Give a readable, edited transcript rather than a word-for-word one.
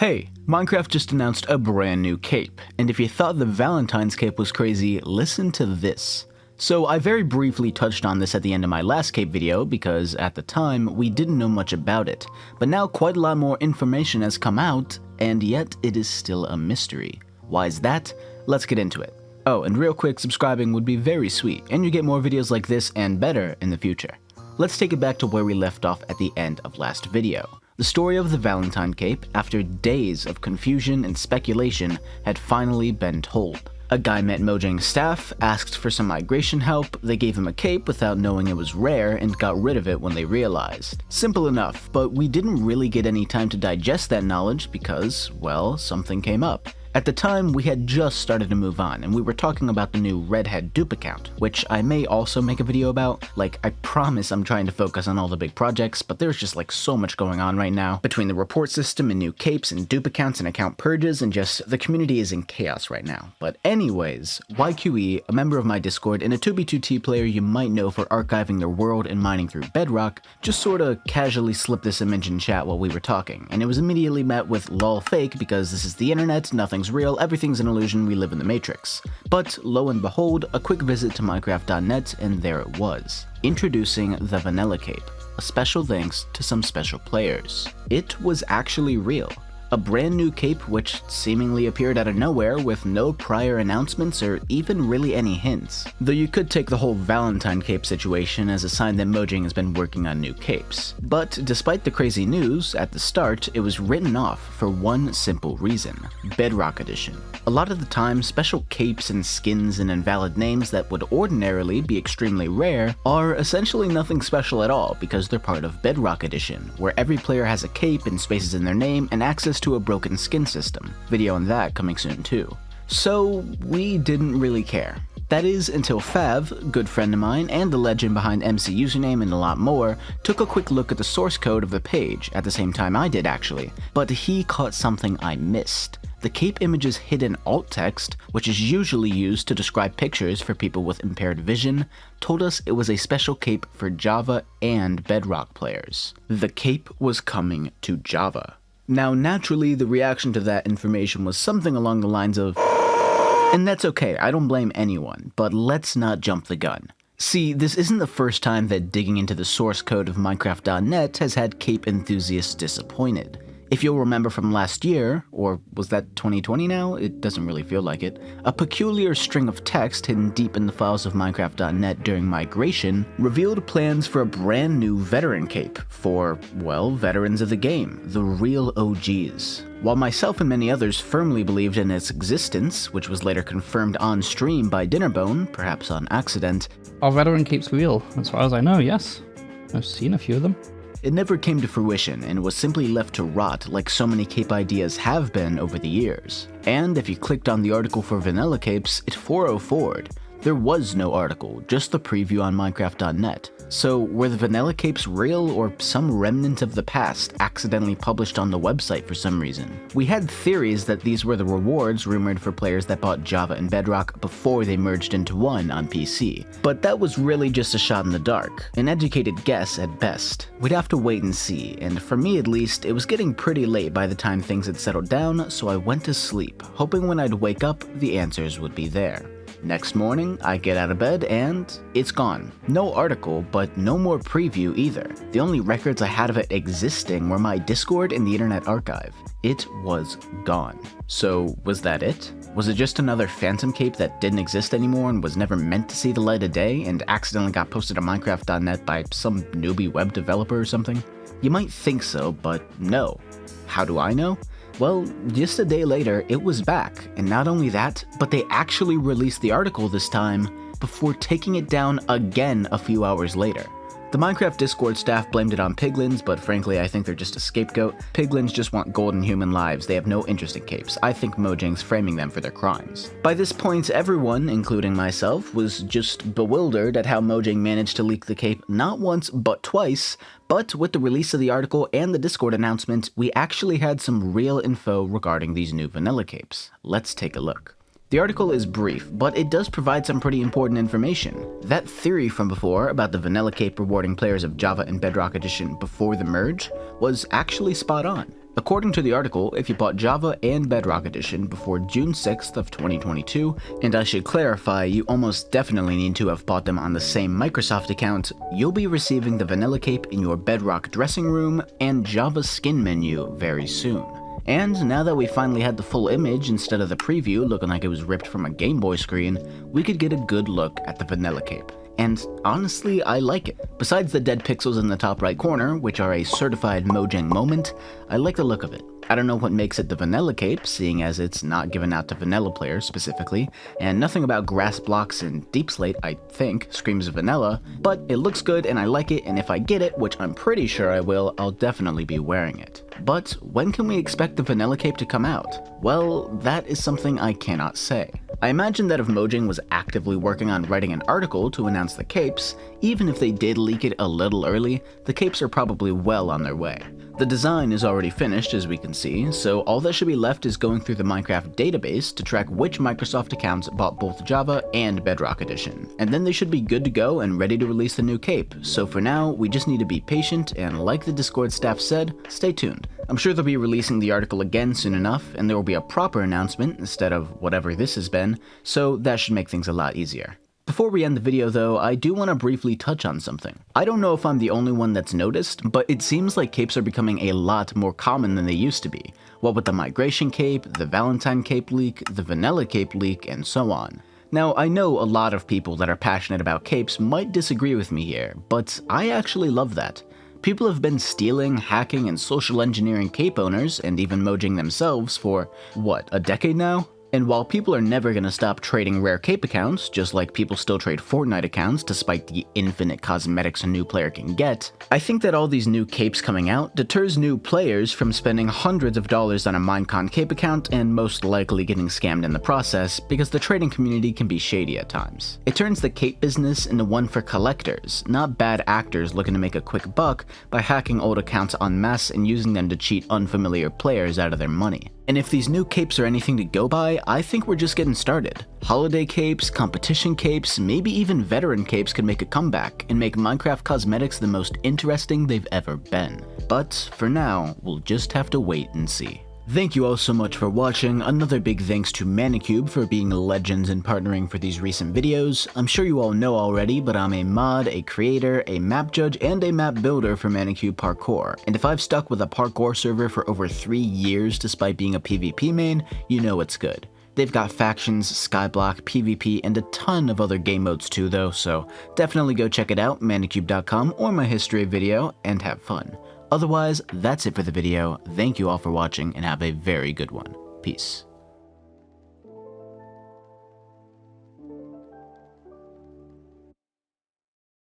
Hey, Minecraft just announced a brand new cape, and if you thought the Valentine's cape was crazy, listen to this. So I very briefly touched on this at the end of my last cape video because at the time we didn't know much about it, but now quite a lot more information has come out, and yet it is still a mystery. Why is that? Let's get into it. Oh, and real quick, subscribing would be very sweet, and you get more videos like this and better in the future. Let's take it back to where we left off at the end of last video. The story of the Valentine cape, after days of confusion and speculation, had finally been told. A guy met Mojang's staff, asked for some migration help, they gave him a cape without knowing it was rare, and got rid of it when they realized. Simple enough, but we didn't really get any time to digest that knowledge because, well, something came up. At the time, we had just started to move on, and we were talking about the new Redhead dupe account, which I may also make a video about. I promise I'm trying to focus on all the big projects, but there's just so much going on right now. Between the report system and new capes and dupe accounts and account purges and just the community is in chaos right now. But anyways, YQE, a member of my Discord and a 2b2t player you might know for archiving their world and mining through Bedrock, just sorta casually slipped this image in chat while we were talking, and it was immediately met with lol fake because this is the internet, nothing's real, everything's an illusion, we live in the Matrix. But lo and behold, a quick visit to Minecraft.net and there it was. Introducing the Vanilla Cape, a special thanks to some special players. It was actually real. A brand new cape which seemingly appeared out of nowhere with no prior announcements or even really any hints. Though you could take the whole Valentine cape situation as a sign that Mojang has been working on new capes. But despite the crazy news, at the start it was written off for one simple reason: Bedrock Edition. A lot of the time, special capes and skins and invalid names that would ordinarily be extremely rare are essentially nothing special at all because they're part of Bedrock Edition, where every player has a cape and spaces in their name and access to a broken skin system. Video on that coming soon too. So we didn't really care. That is until Fav, good friend of mine and the legend behind MC Username and a lot more, took a quick look at the source code of the page, at the same time I did actually, but he caught something I missed. The cape image's hidden alt text, which is usually used to describe pictures for people with impaired vision, told us it was a special cape for Java and Bedrock players. The cape was coming to Java. Now, naturally, the reaction to that information was something along the lines of, and that's okay, I don't blame anyone, but let's not jump the gun. See, this isn't the first time that digging into the source code of Minecraft.net has had cape enthusiasts disappointed. If you'll remember from last year, or was that 2020 now? It doesn't really feel like it. A peculiar string of text hidden deep in the files of Minecraft.net during migration revealed plans for a brand new veteran cape for, well, veterans of the game, the real OGs. While myself and many others firmly believed in its existence, which was later confirmed on stream by Dinnerbone, perhaps on accident. Are veteran capes real? As far as I know, yes. I've seen a few of them. It never came to fruition and was simply left to rot like so many cape ideas have been over the years. And if you clicked on the article for vanilla capes, it 404'd. There was no article, just the preview on Minecraft.net. So were the vanilla capes real or some remnant of the past accidentally published on the website for some reason? We had theories that these were the rewards rumored for players that bought Java and Bedrock before they merged into one on PC. But that was really just a shot in the dark, an educated guess at best. We'd have to wait and see, and for me at least, it was getting pretty late by the time things had settled down, so I went to sleep, hoping when I'd wake up, the answers would be there. Next morning, I get out of bed and it's gone. No article, but no more preview either. The only records I had of it existing were my Discord and the Internet Archive. It was gone. So was that it? Was it just another phantom cape that didn't exist anymore and was never meant to see the light of day and accidentally got posted to Minecraft.net by some newbie web developer or something? You might think so, but no. How do I know? Well, just a day later, it was back, and not only that, but they actually released the article this time before taking it down again a few hours later. The Minecraft Discord staff blamed it on piglins, but frankly I think they're just a scapegoat. Piglins just want golden human lives, they have no interest in capes. I think Mojang's framing them for their crimes. By this point, everyone, including myself, was just bewildered at how Mojang managed to leak the cape not once but twice, but with the release of the article and the Discord announcement, we actually had some real info regarding these new vanilla capes. Let's take a look. The article is brief, but it does provide some pretty important information. That theory from before about the vanilla cape rewarding players of Java and Bedrock Edition before the merge was actually spot on. According to the article, if you bought Java and Bedrock Edition before June 6th of 2022, and I should clarify, you almost definitely need to have bought them on the same Microsoft account, you'll be receiving the vanilla cape in your Bedrock dressing room and Java skin menu very soon. And now that we finally had the full image instead of the preview looking like it was ripped from a Game Boy screen, we could get a good look at the vanilla cape. And honestly, I like it. Besides the dead pixels in the top right corner, which are a certified Mojang moment, I like the look of it. I don't know what makes it the vanilla cape, seeing as it's not given out to vanilla players specifically, and nothing about grass blocks and deep slate, I think, screams vanilla, but it looks good and I like it, and if I get it, which I'm pretty sure I will, I'll definitely be wearing it. But when can we expect the vanilla cape to come out? Well, that is something I cannot say. I imagine that if Mojang was actively working on writing an article to announce the capes, even if they did leak it a little early, the capes are probably well on their way. The design is already finished, as we can see, so all that should be left is going through the Minecraft database to track which Microsoft accounts bought both Java and Bedrock Edition, and then they should be good to go and ready to release the new cape. So for now, we just need to be patient, and like the Discord staff said, stay tuned. I'm sure they'll be releasing the article again soon enough, and there will be a proper announcement instead of whatever this has been, so that should make things a lot easier. Before we end the video though, I do want to briefly touch on something. I don't know if I'm the only one that's noticed, but it seems like capes are becoming a lot more common than they used to be. What with the migration cape, the Valentine cape leak, the vanilla cape leak, and so on. Now, I know a lot of people that are passionate about capes might disagree with me here, but I actually love that. People have been stealing, hacking, and social engineering cape owners, and even Mojang themselves for, what, a decade now? And while people are never gonna stop trading rare cape accounts, just like people still trade Fortnite accounts despite the infinite cosmetics a new player can get, I think that all these new capes coming out deters new players from spending hundreds of dollars on a Minecon cape account and most likely getting scammed in the process, because the trading community can be shady at times. It turns the cape business into one for collectors, not bad actors looking to make a quick buck by hacking old accounts en masse and using them to cheat unfamiliar players out of their money. And if these new capes are anything to go by, I think we're just getting started. Holiday capes, competition capes, maybe even veteran capes could make a comeback and make Minecraft cosmetics the most interesting they've ever been. But for now, we'll just have to wait and see. Thank you all so much for watching. Another big thanks to ManaCube for being legends in partnering for these recent videos. I'm sure you all know already, but I'm a mod, a creator, a map judge, and a map builder for ManaCube Parkour. And if I've stuck with a parkour server for over 3 years despite being a PvP main, you know it's good. They've got factions, skyblock, PvP, and a ton of other game modes too though, so definitely go check it out, manacube.com, or my history video, and have fun. Otherwise, that's it for the video. Thank you all for watching and have a very good one. Peace.